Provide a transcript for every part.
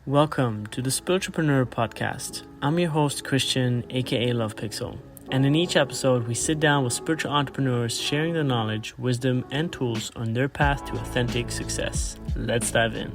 Welcome to the Spiritualpreneur podcast. I'm your host, Christian, aka Love Pixel. And in each episode, we sit down with spiritual entrepreneurs sharing their knowledge, wisdom, and tools on their path to authentic success. Let's dive in.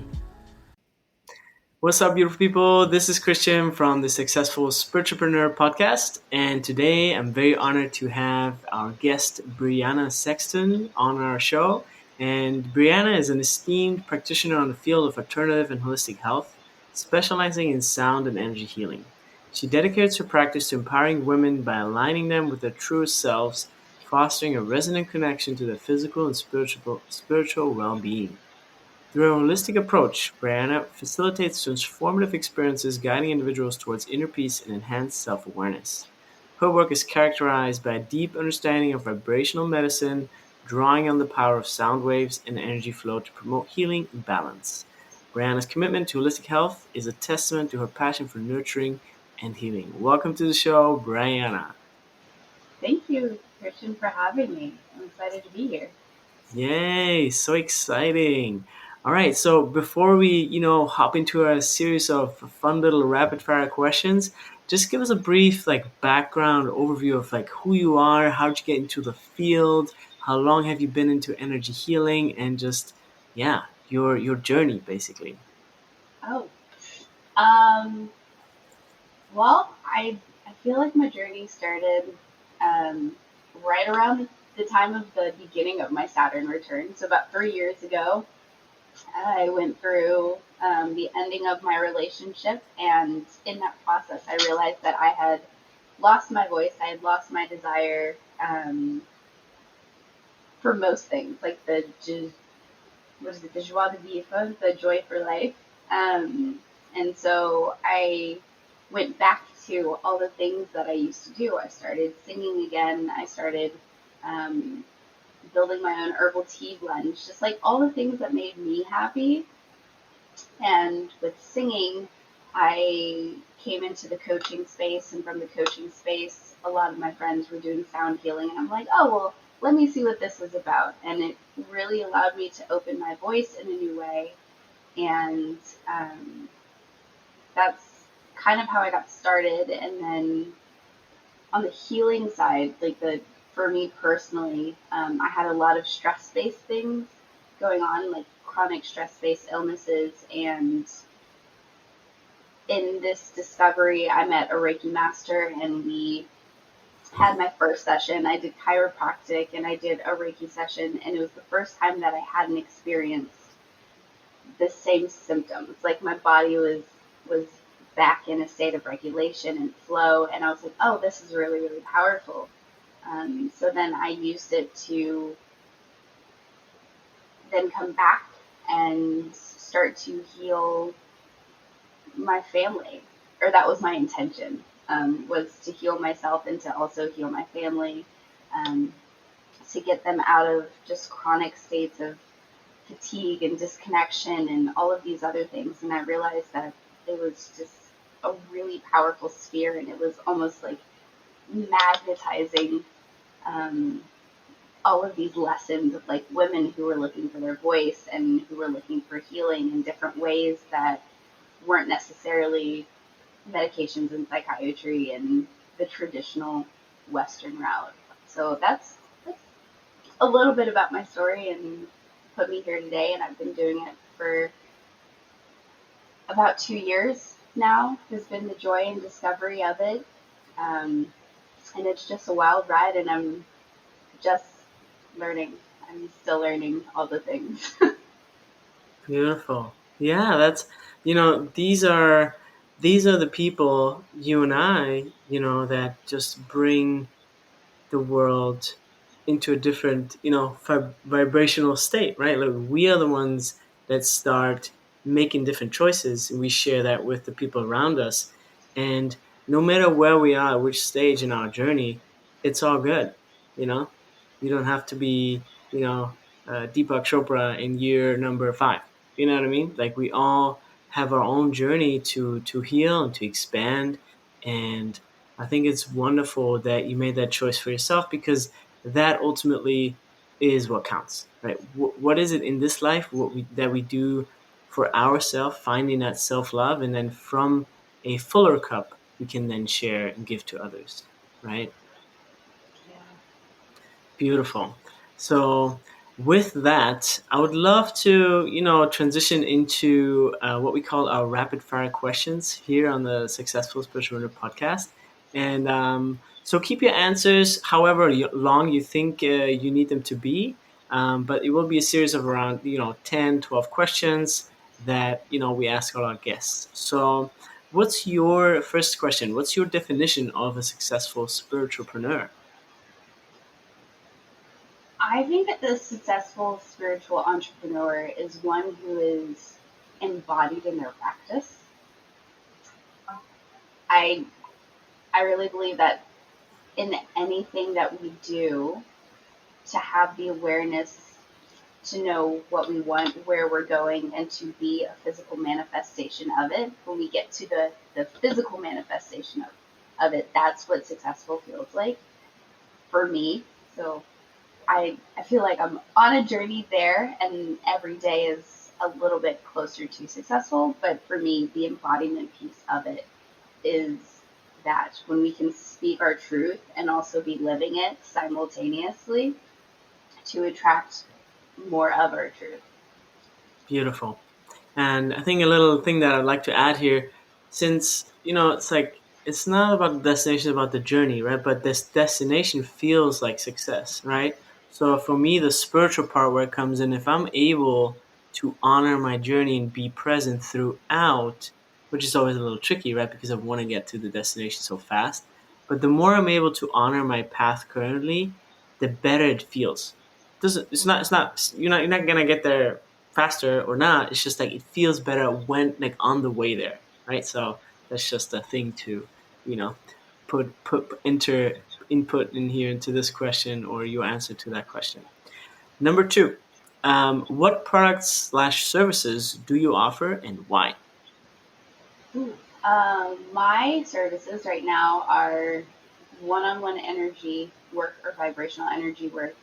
What's up, beautiful people? This is Christian from the Successful Spiritualpreneur podcast. And today I'm very honored to have our guest, Brianna Sexton, on our show. And Brianna is an esteemed practitioner on the field of alternative and holistic health, specializing in sound and energy healing. She dedicates her practice to empowering women by aligning them with their truest selves, fostering a resonant connection to their physical and spiritual well-being. Through a holistic approach, Brianna facilitates transformative experiences, guiding individuals towards inner peace and enhanced self-awareness. Her work is characterized by a deep understanding of vibrational medicine, drawing on the power of sound waves and energy flow to promote healing and balance. Brianna's commitment to holistic health is a testament to her passion for nurturing and healing. Welcome to the show, Brianna. Thank you, Christian, for having me. I'm excited to be here. Yay, so exciting. All right, so before we, hop into a series of fun little rapid fire questions, just give us a brief background overview of who you are, how did you get into the field, how long have you been into energy healing, and just your journey basically. Oh, um, well, I feel like my journey started right around the time of the beginning of my Saturn return. So about 3 years ago, I went through the ending of my relationship, and in that process, I realized that I had lost my voice. I had lost my desire for most things, like the joie de vivre, the joy for life. And so I went back to all the things that I used to do. I started singing again. I started building my own herbal tea blends, just like all the things that made me happy. And with singing, I came into the coaching space, and from the coaching space, a lot of my friends were doing sound healing, and I'm like, oh, well, let me see what this is about. And it really allowed me to open my voice in a new way. And that's kind of how I got started. And then on the healing side, for me personally, I had a lot of stress-based things going on, like chronic stress-based illnesses. And in this discovery, I met a Reiki master, and we had my first session. I did chiropractic and I did a Reiki session, and it was the first time that I hadn't experienced the same symptoms. Like my body was back in a state of regulation and flow, and I was like, oh, this is really, really powerful. So then I used it to then come back and start to heal my family, or that was my intention, was to heal myself and to also heal my family, to get them out of just chronic states of fatigue and disconnection and all of these other things. And I realized that it was just a really powerful sphere, and it was almost like magnetizing all of these lessons of like women who were looking for their voice and who were looking for healing in different ways that weren't necessarily medications and psychiatry and the traditional Western route. So that's a little bit about my story and put me here today, and I've been doing it for about 2 years now. Has been the joy and discovery of it, and it's just a wild ride, and I'm just learning. I'm still learning all the things. Beautiful. Yeah, that's these are the people, you and I, that just bring the world into a different, vibrational state, right? Like we are the ones that start making different choices, and we share that with the people around us. And no matter where we are, which stage in our journey, it's all good. You don't have to be, Deepak Chopra in year number 5. You know what I mean? Like we all have our own journey to heal and to expand. And I think it's wonderful that you made that choice for yourself, because that ultimately is what counts, right? What is it in this life that we do for ourselves, finding that self-love, and then from a fuller cup, we can then share and give to others, right? Yeah. Beautiful. So with that, I would love to, transition into what we call our rapid fire questions here on the Successful Spiritual Leader podcast. And so keep your answers however long you think you need them to be. But it will be a series of around, 10, 12 questions that, we ask all our guests. So what's your first question? What's your definition of a successful spiritualpreneur? I think that the successful spiritual entrepreneur is one who is embodied in their practice. I I really believe that in anything that we do, to have the awareness to know what we want, where we're going, and to be a physical manifestation of it. When we get to the physical manifestation of it, that's what successful feels like for me. So I feel like I'm on a journey there, and every day is a little bit closer to successful. But for me, the embodiment piece of it is that when we can speak our truth and also be living it simultaneously to attract more of our truth. Beautiful. And I think a little thing that I'd like to add here, since, it's like, it's not about the destination, it's about the journey, right? But this destination feels like success, right? So for me, the spiritual part where it comes in, if I'm able to honor my journey and be present throughout, which is always a little tricky, right? Because I want to get to the destination so fast. But the more I'm able to honor my path currently, the better it feels. Doesn't it's not you're not gonna get there faster or not. It's just like it feels better when like on the way there, right? So that's just a thing to, you know, put enter input in here into this question or your answer to that question. Number two, what products slash services do you offer and why? My services right now are one-on-one energy work or vibrational energy work,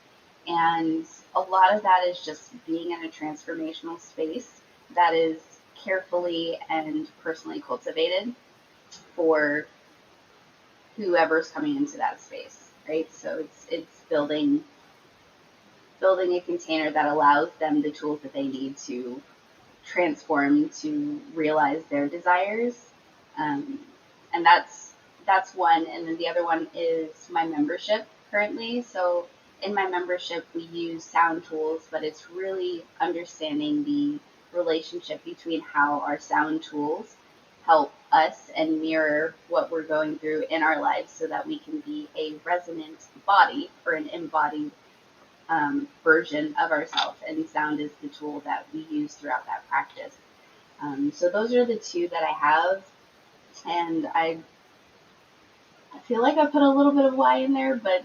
and a lot of that is just being in a transformational space that is carefully and personally cultivated for whoever's coming into that space, right? So it's building a container that allows them the tools that they need to transform to realize their desires. Um, and that's one. And then the other one is my membership currently. So in my membership, we use sound tools, but it's really understanding the relationship between how our sound tools help us and mirror what we're going through in our lives so that we can be a resonant body or an embodied version of ourselves, and sound is the tool that we use throughout that practice. So those are the two that I have, and I feel like I put a little bit of why in there, but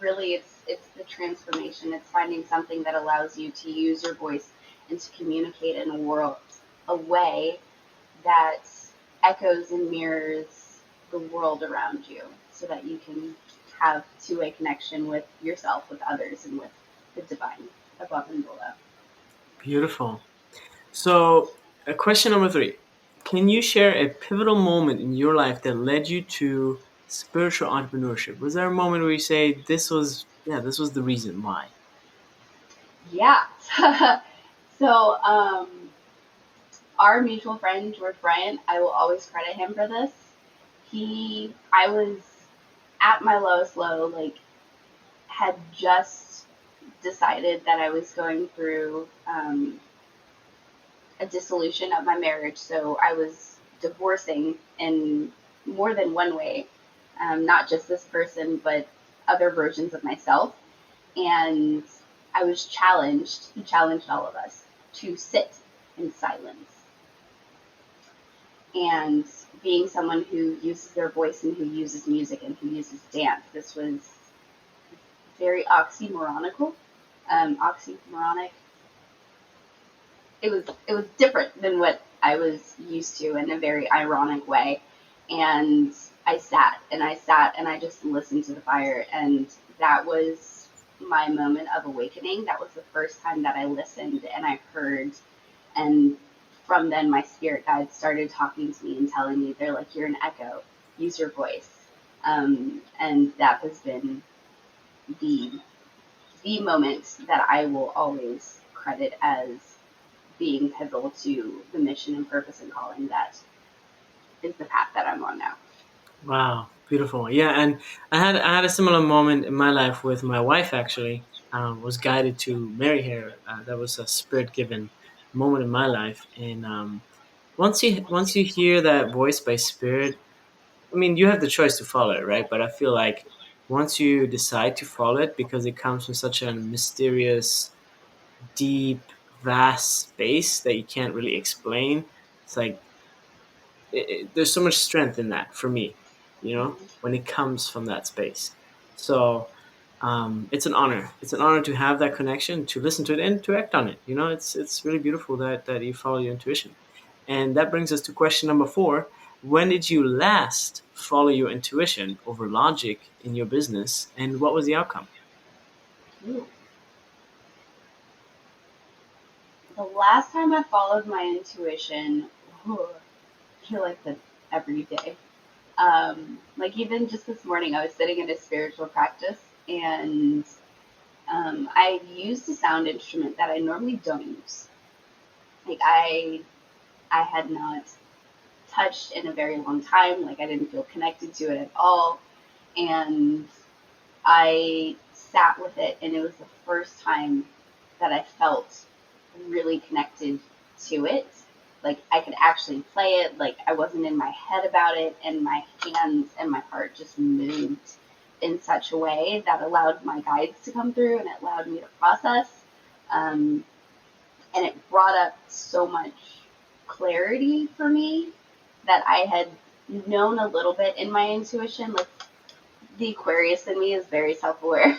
really it's the transformation. It's finding something that allows you to use your voice and to communicate in a way that echoes and mirrors the world around you, so that you can have two-way connection with yourself, with others, and with the divine above and below. Beautiful. So, question number three. Can you share a pivotal moment in your life that led you to spiritual entrepreneurship? Was there a moment where you say this was the reason why? Yeah. So, our mutual friend George Bryant, I will always credit him for this. I was at my lowest low, like had just decided that I was going through a dissolution of my marriage. So I was divorcing in more than one way, not just this person, but other versions of myself. And I was challenged, he challenged all of us to sit in silence. And being someone who uses their voice and who uses music and who uses dance, this was very oxymoronic. It was different than what I was used to in a very ironic way. And I sat and I sat and I just listened to the fire, and that was my moment of awakening. That was the first time that I listened and I heard And from then, my spirit guides started talking to me and telling me, they're like, you're an echo, use your voice. And that has been the moment that I will always credit as being pivotal to the mission and purpose and calling that is the path that I'm on now. Wow, beautiful. Yeah, and I had a similar moment in my life with my wife. Actually, was guided to marry her. That was a spirit given moment in my life. And once you hear that voice by spirit, I mean, you have the choice to follow it, right? But I feel like once you decide to follow it, because it comes from such a mysterious, deep, vast space that you can't really explain. It's like there's so much strength in that for me, when it comes from that space. So it's an honor. It's an honor to have that connection, to listen to it, and to act on it. It's really beautiful that you follow your intuition. And that brings us to question number 4. When did you last follow your intuition over logic in your business, and what was the outcome? Ooh. The last time I followed my intuition, I feel like that every day. Like even just this morning, I was sitting in a spiritual practice and I used a sound instrument that I normally don't use. Like I had not touched in a very long time. Like I didn't feel connected to it at all, and I sat with it, and it was the first time that I felt really connected to it. Like I could actually play it. Like I wasn't in my head about it, and my hands and my heart just moved in such a way that allowed my guides to come through, and it allowed me to process. Um, and it brought up so much clarity for me that I had known a little bit in my intuition. Like the Aquarius in me is very self-aware.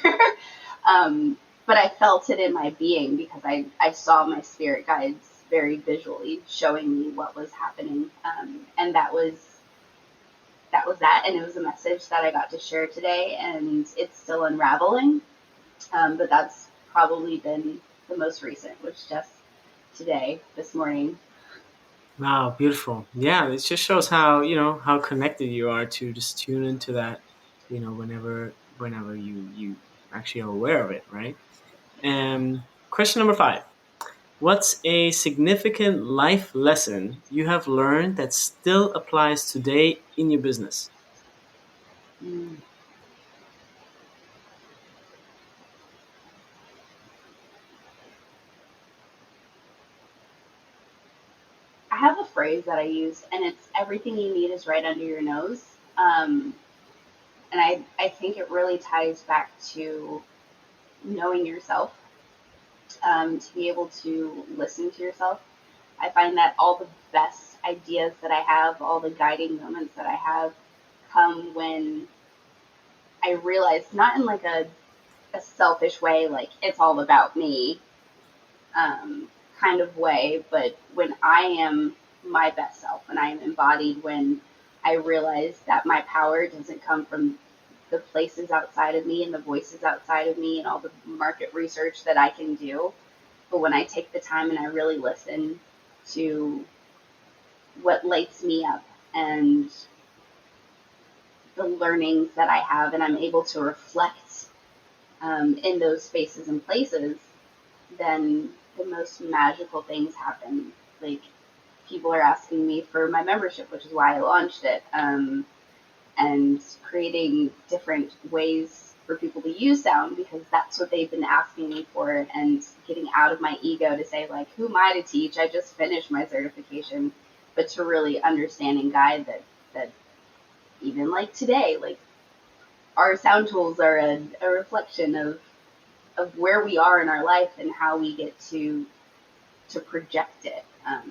But I felt it in my being because I saw my spirit guides very visually showing me what was happening. And that. And it was a message that I got to share today, and it's still unraveling. But that's probably been the most recent, which just today, this morning. Wow, beautiful. Yeah, it just shows how connected you are to just tune into that, whenever you actually are aware of it, right? Question number 5. What's a significant life lesson you have learned that still applies today in your business? Mm. I have a phrase that I use, and it's everything you need is right under your nose. Um, and I think it really ties back to knowing yourself, to be able to listen to yourself. I find that all the best ideas that I have, all the guiding moments that I have, come when I realize, not in like a selfish way, like it's all about me, um, kind of way, but when I am my best self, when I am embodied, when I realize that my power doesn't come from the places outside of me and the voices outside of me and all the market research that I can do. But when I take the time and I really listen to what lights me up and the learnings that I have, and I'm able to reflect in those spaces and places, then the most magical things happen. Like people are asking me for my membership, which is why I launched it, and creating different ways for people to use sound because that's what they've been asking me for, and getting out of my ego to say like, who am I to teach? I just finished my certification, but to really understand and guide that even like today, like our sound tools are a reflection of where we are in our life and how we get to project it. I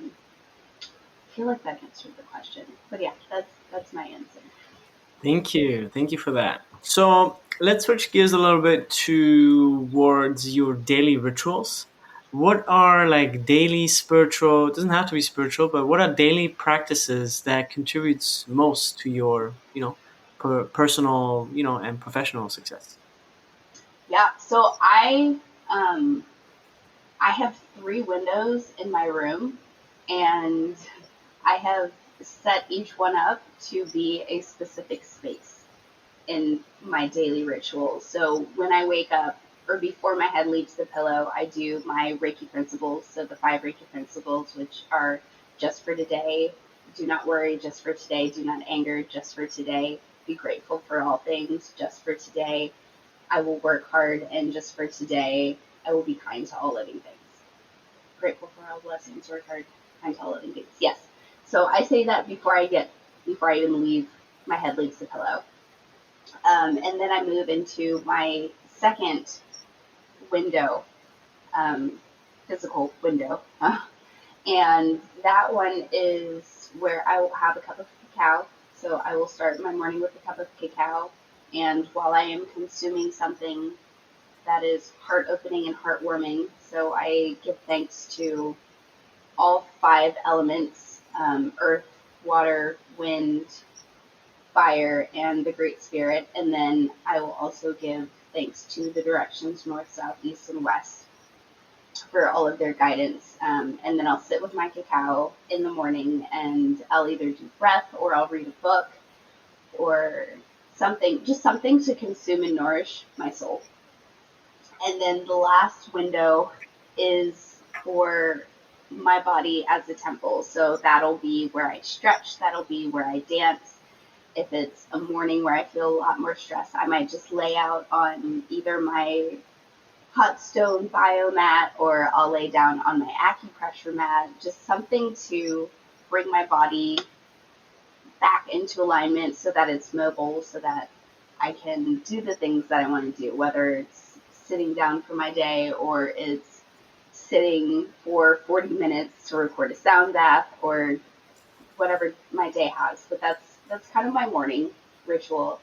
feel like that answered the question, but yeah, that's my answer. Thank you for that. So let's switch gears a little bit towards your daily rituals. What are like daily spiritual? It doesn't have to be spiritual, but what are daily practices that contributes most to your personal and professional success? Yeah, so um I have 3 windows in my room, and I have set each one up to be a specific space in my daily ritual. So when I wake up, or before my head leaves the pillow, I do my Reiki principles. So the 5 Reiki principles, which are just for today, do not worry, just for today, do not anger, just for today, be grateful for all things, just for today, I will work hard, and just for today, I will be kind to all living things. Grateful for all blessings, work hard, kind to all living things. Yes. So I say that before I even leave, my head leaves the pillow. And then I move into my second window, physical window. And that one is where I will have a cup of cacao. So I will start my morning with a cup of cacao. And while I am consuming something that is heart-opening and heartwarming, so I give thanks to all 5 elements, earth, water, wind, fire, and the Great Spirit. And then I will also give thanks to the directions north, south, east, and west for all of their guidance. And then I'll sit with my cacao in the morning, and I'll either do breath, or I'll read a book, or something, just something to consume and nourish my soul. And then the last window is for my body as a temple. So that'll be where I stretch, that'll be where I dance. If it's a morning where I feel a lot more stressed, I might just lay out on either my hot stone biomat, or I'll lay down on my acupressure mat, just something to bring my body back into alignment so that it's mobile, so that I can do the things that I want to do, whether it's sitting down for my day, or it's sitting for 40 minutes to record a sound bath, or whatever my day has. But that's kind of my morning ritual.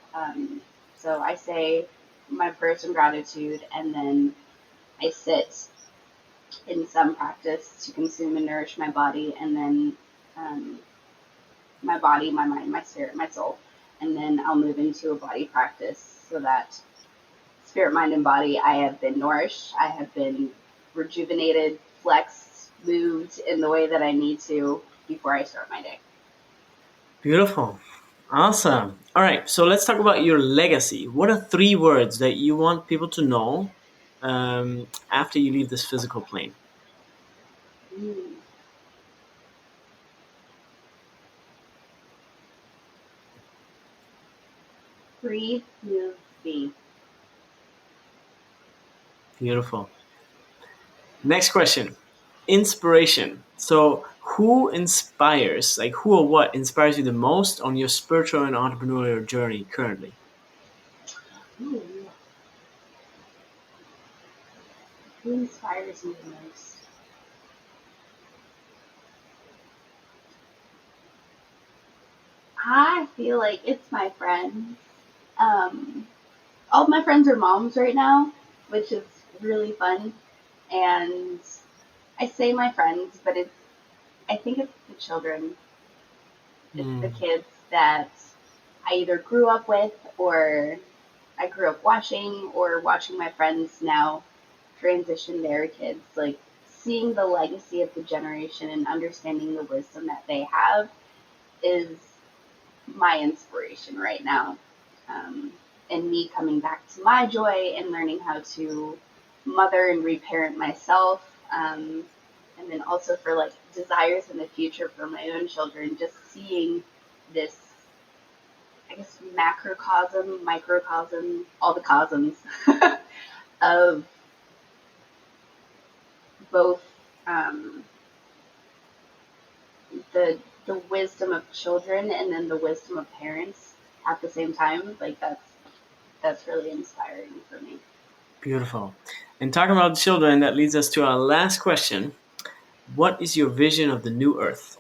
So I say my prayers and gratitude, and then I sit in some practice to consume and nourish my body, and then my body, my mind, my spirit, my soul. And then I'll move into a body practice, so that spirit, mind, and body, I have been nourished, I have been rejuvenated, flexed, moved in the way that I need to before I start my day. Beautiful. Awesome. All right. So let's talk about your legacy. What are 3 words that you want people to know after you leave this physical plane? Breathe, move, be. Beautiful. Next question. Inspiration. So who inspires, like who or what inspires you the most on your spiritual and entrepreneurial journey currently? Ooh. Who inspires me the most? I feel like it's my friends. All of my friends are moms right now, which is really fun. And I say my friends, but I think it's the children. It's the kids that I either grew up with, or I grew up watching, or watching my friends now transition their kids. Like, seeing the legacy of the generation and understanding the wisdom that they have is my inspiration right now. And me coming back to my joy and learning how to mother and reparent myself. And then also for like desires in the future for my own children, just seeing this, I guess, macrocosm, microcosm, all the cosms of both the wisdom of children, and then the wisdom of parents at the same time. Like, that's really inspiring for me. Beautiful. And talking about children, that leads us to our last question. What is your vision of the new earth?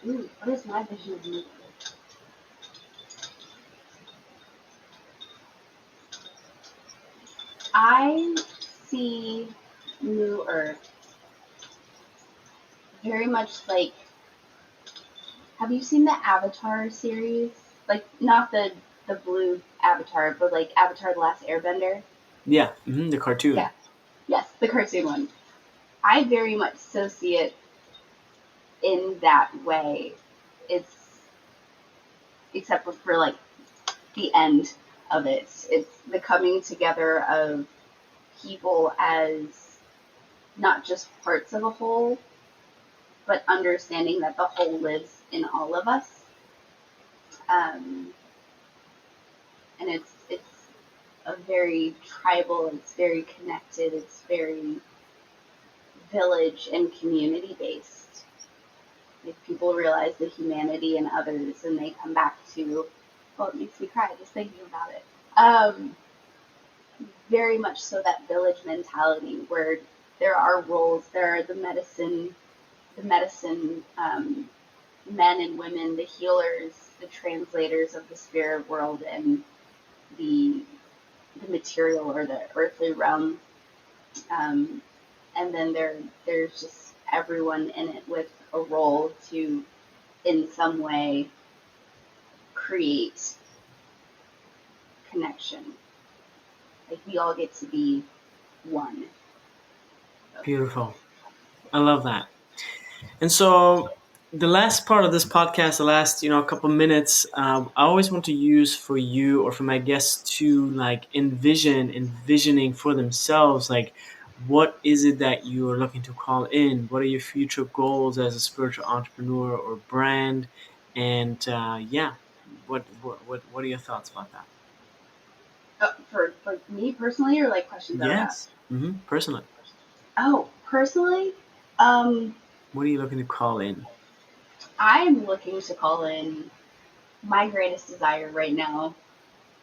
What is my vision of new earth? I see new earth very much like, have you seen the Avatar series? Like, not the blue Avatar, but like Avatar: The Last Airbender. Yeah, the cartoon. Yeah. Yes, the cartoon one. I very much so see it in that way. It's, except for like the end of it. It's the coming together of people as not just parts of a whole, but understanding that the whole lives in all of us. And it's a very tribal, it's very connected, it's very village and community based. If people realize the humanity in others and they come back to, well, it makes me cry just thinking about it. Very much so that village mentality where there are roles, there are the medicine men and women, the healers, the translators of the spirit world and the material or the earthly realm. And then there's just everyone in it with a role to, in some way, create connection. Like we all get to be one. Beautiful. I love that. And so the last part of this podcast, the last, couple minutes, I always want to use for you or for my guests to like envisioning for themselves, like what is it that you are looking to call in? What are your future goals as a spiritual entrepreneur or brand? And what are your thoughts about that? For me personally, or like questions I would ask? Yes. Personally. Oh, personally, um, What are you looking to call in? I'm looking to call in my greatest desire right now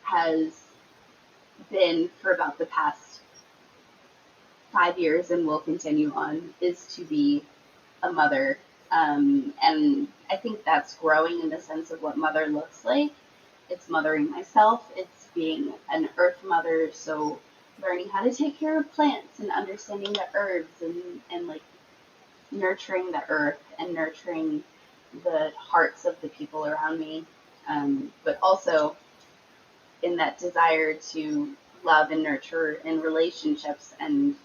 has been for about the past 5 years and will continue on is to be a mother. And I think that's growing in the sense of what mother looks like. It's mothering myself. It's being an earth mother. So learning how to take care of plants and understanding the herbs and like nurturing the earth and nurturing the hearts of the people around me. But also in that desire to love and nurture in relationships and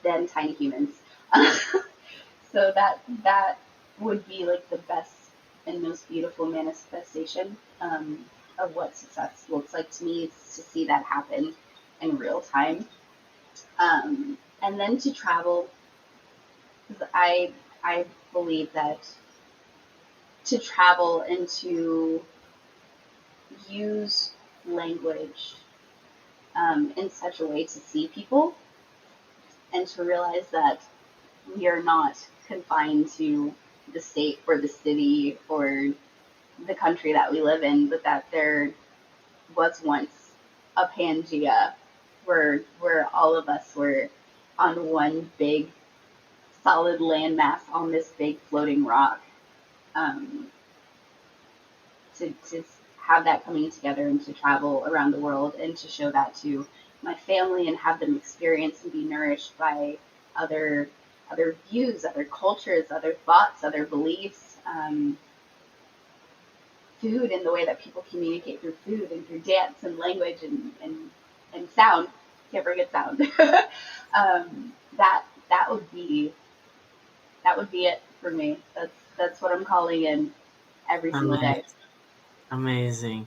then tiny humans. So that would be like the best and most beautiful manifestation of what success looks like to me, is to see that happen in real time. And then to travel, because I believe that to travel and to use language in such a way to see people and to realize that we are not confined to the state or the city or the country that we live in, but that there was once a Pangea where all of us were on one big solid landmass on this big floating rock. To have that coming together and to travel around the world and to show that to my family and have them experience and be nourished by other views, other cultures, other thoughts, other beliefs, food and the way that people communicate through food and through dance and language and sound. Can't forget sound. That would be it for me. That's what I'm calling in every single day. Amazing.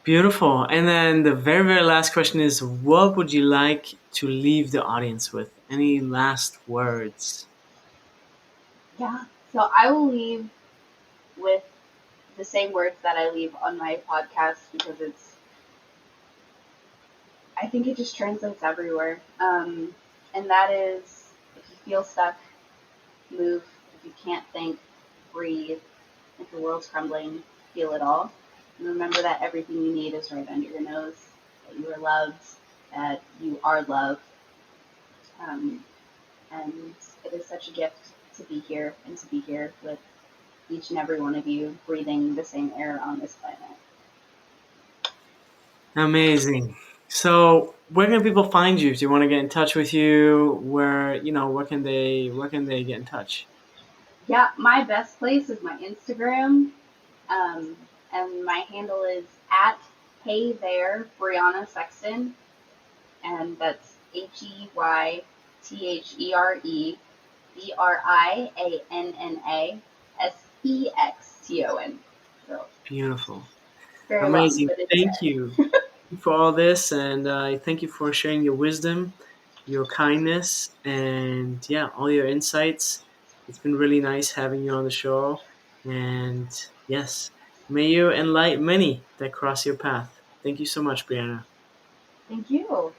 Beautiful. And then the very, very last question is, what would you like to leave the audience with? Any last words? Yeah. So I will leave with the same words that I leave on my podcast because I think it just translates everywhere. And that is, if you feel stuck, move. If you can't think, breathe. If the world's crumbling, feel it all. And remember that everything you need is right under your nose, that you are loved, that you are loved. And it is such a gift to be here and to be here with each and every one of you breathing the same air on this planet. Amazing. So where can people find you? Do you want to get in touch with you? Where can they get in touch? Yeah, my best place is my Instagram. And my handle is at Hey There Brianna Sexton, and that's HEYTHERE. TheBriannaSexton. So Beautiful. very long, Amazing. but it's Thank there. you for all this, and thank you for sharing your wisdom, your kindness, and yeah, all your insights. It's been really nice having you on the show, and yes, may you enlighten many that cross your path. Thank you so much, Brianna. Thank you.